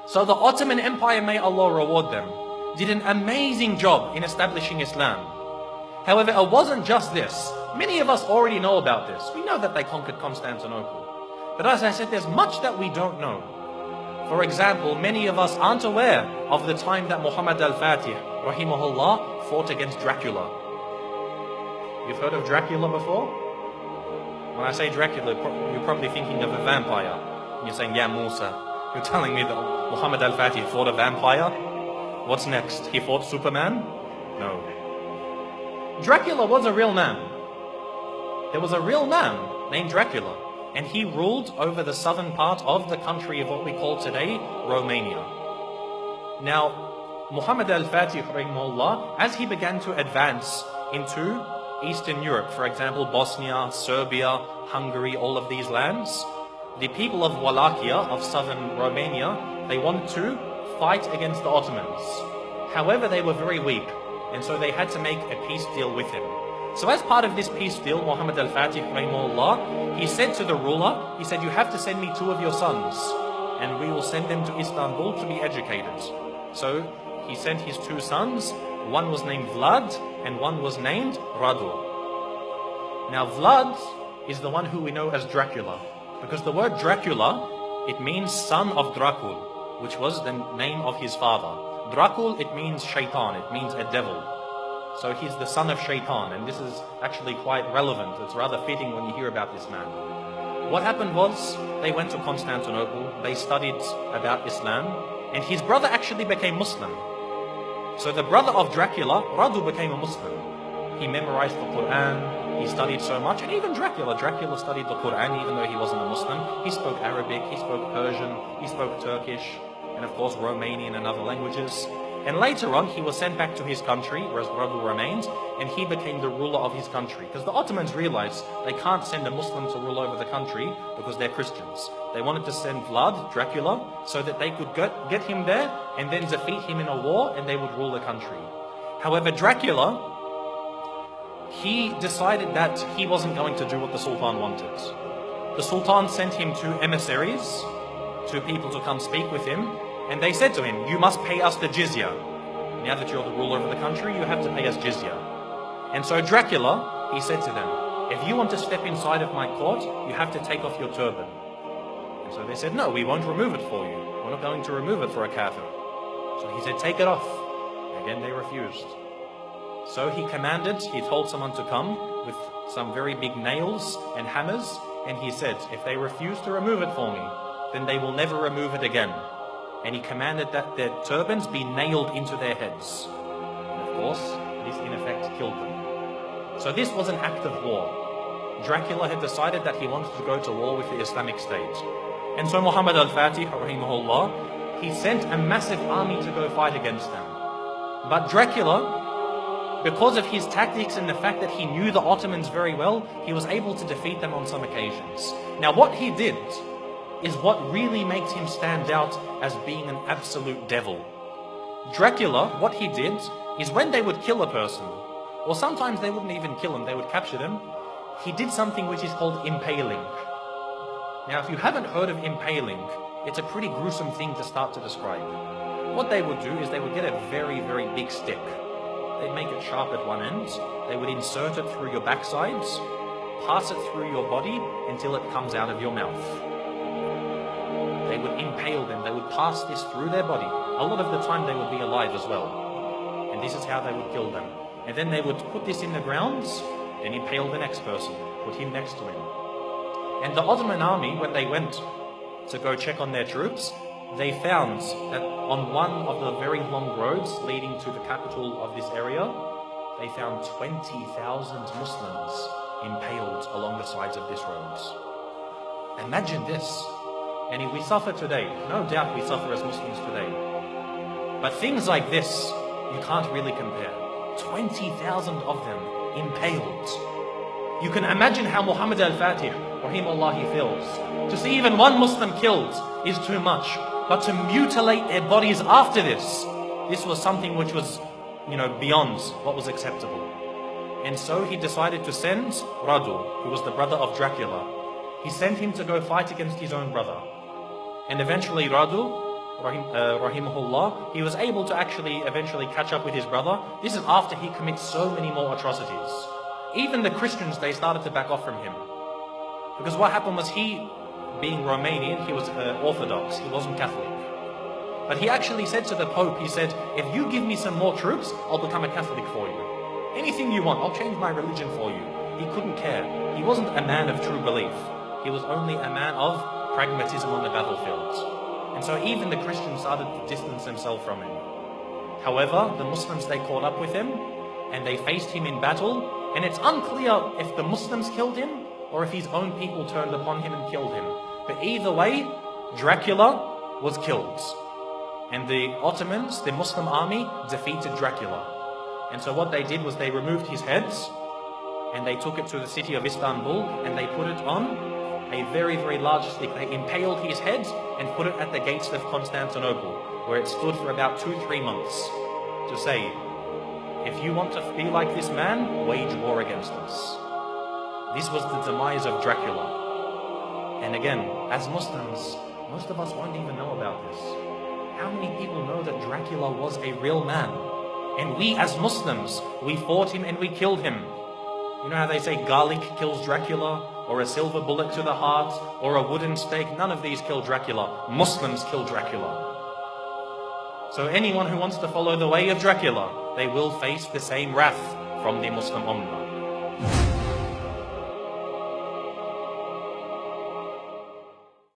So the Ottoman Empire, may Allah reward them, did an amazing job in establishing Islam. However, it wasn't just this. Many of us already know about this. We know that they conquered Constantinople. But as I said, there's much that we don't know. For example, many of us aren't aware of the time that Muhammad al-Fatih, rahimahullah, fought against Dracula. You've heard of Dracula before? When I say Dracula, you're probably thinking of a vampire. And you're saying, yeah, Musa, you're telling me that Muhammad al-Fatih fought a vampire? What's next? He fought Superman? No. Dracula was a real man. There was a real man named Dracula, and he ruled over the southern part of the country of what we call today Romania. Now, Muhammad al-Fatih, rahimahullah, as he began to advance into Eastern Europe, for example, Bosnia, Serbia, Hungary, all of these lands, the people of Wallachia, of southern Romania, they wanted to fight against the Ottomans. However, they were very weak, and so they had to make a peace deal with him. So as part of this peace deal, Muhammad al-Fatih, rahimahullah, he said to the ruler, he said, you have to send me 2 of your sons, and we will send them to Istanbul to be educated. So he sent his 2 sons. One was named Vlad, and one was named Radu. Now Vlad is the one who we know as Dracula, because the word Dracula, it means son of Dracul, which was the name of his father. Dracul, it means shaitan, it means a devil. So he's the son of shaitan, and this is actually quite relevant. It's rather fitting when you hear about this man. What happened was, they went to Constantinople, they studied about Islam, and his brother actually became Muslim. So the brother of Dracula, Radu, became a Muslim. He memorized the Quran, he studied so much, and even Dracula studied the Quran even though he wasn't a Muslim. He spoke Arabic, he spoke Persian, he spoke Turkish, and of course Romanian and other languages. And later on, he was sent back to his country, whereas Radu remained, and he became the ruler of his country. Because the Ottomans realized they can't send a Muslim to rule over the country because they're Christians. They wanted to send Vlad, Dracula, so that they could get him there and then defeat him in a war, and they would rule the country. However, Dracula, he decided that he wasn't going to do what the Sultan wanted. The Sultan sent him 2 emissaries, 2 people to come speak with him, and they said to him, you must pay us the jizya. Now that you're the ruler of the country, you have to pay us jizya. And so Dracula, he said to them, if you want to step inside of my court, you have to take off your turban. And so they said, no, we won't remove it for you. We're not going to remove it for a kafir. So he said, take it off. Again, they refused. So he commanded, he told someone to come with some very big nails and hammers, and he said, if they refuse to remove it for me, then they will never remove it again. And he commanded that their turbans be nailed into their heads. And of course, this in effect killed them. So this was an act of war. Dracula had decided that he wanted to go to war with the Islamic State. And so Muhammad al-Fatih, rahimahullah, he sent a massive army to go fight against them. But Dracula, because of his tactics and the fact that he knew the Ottomans very well, he was able to defeat them on some occasions. Now what he did is what really makes him stand out as being an absolute devil. Dracula, what he did is when they would kill a person, or sometimes they wouldn't even kill him, they would capture them, he did something which is called impaling. Now if you haven't heard of impaling, it's a pretty gruesome thing to start to describe. What they would do is they would get a very, very big stick. They'd make it sharp at one end, they would insert it through your backsides, pass it through your body until it comes out of your mouth. They would impale them, they would pass this through their body. A lot of the time they would be alive as well. And this is how they would kill them. And then they would put this in the ground, then impale the next person, put him next to him. And the Ottoman army, when they went to go check on their troops, they found that on one of the very long roads leading to the capital of this area, they found 20,000 Muslims impaled along the sides of this road. Imagine this. And we suffer today. No doubt we suffer as Muslims today. But things like this, you can't really compare. 20,000 of them impaled. You can imagine how Muhammad al-Fatih, rahimahullah, he feels. To see even one Muslim killed is too much. But to mutilate their bodies after this was something which was, beyond what was acceptable. And so he decided to send Radu, who was the brother of Dracula. He sent him to go fight against his own brother. And eventually Radu, rahimahullah, he was able to actually eventually catch up with his brother. This is after he commits so many more atrocities. Even the Christians, they started to back off from him. Because what happened was he, being Romanian, he was Orthodox, he wasn't Catholic. But he actually said to the Pope, he said, if you give me some more troops, I'll become a Catholic for you. Anything you want, I'll change my religion for you. He couldn't care. He wasn't a man of true belief. He was only a man of pragmatism on the battlefield. And so even the Christians started to distance themselves from him. However, the Muslims, they caught up with him and they faced him in battle. And it's unclear if the Muslims killed him or if his own people turned upon him and killed him. But either way, Dracula was killed. And the Ottomans, the Muslim army, defeated Dracula. And so what they did was they removed his heads and they took it to the city of Istanbul and they put it on a very, very large stick. They impaled his head and put it at the gates of Constantinople, where it stood for about 2-3 months, to say, if you want to be like this man, wage war against us. This was the demise of Dracula. And again, as Muslims, most of us won't even know about this. How many people know that Dracula was a real man? And we as Muslims, we fought him and we killed him. You know how they say garlic kills Dracula, or a silver bullet to the heart, or a wooden stake? None of these kill Dracula. Muslims kill Dracula. So anyone who wants to follow the way of Dracula, they will face the same wrath from the Muslim Ummah.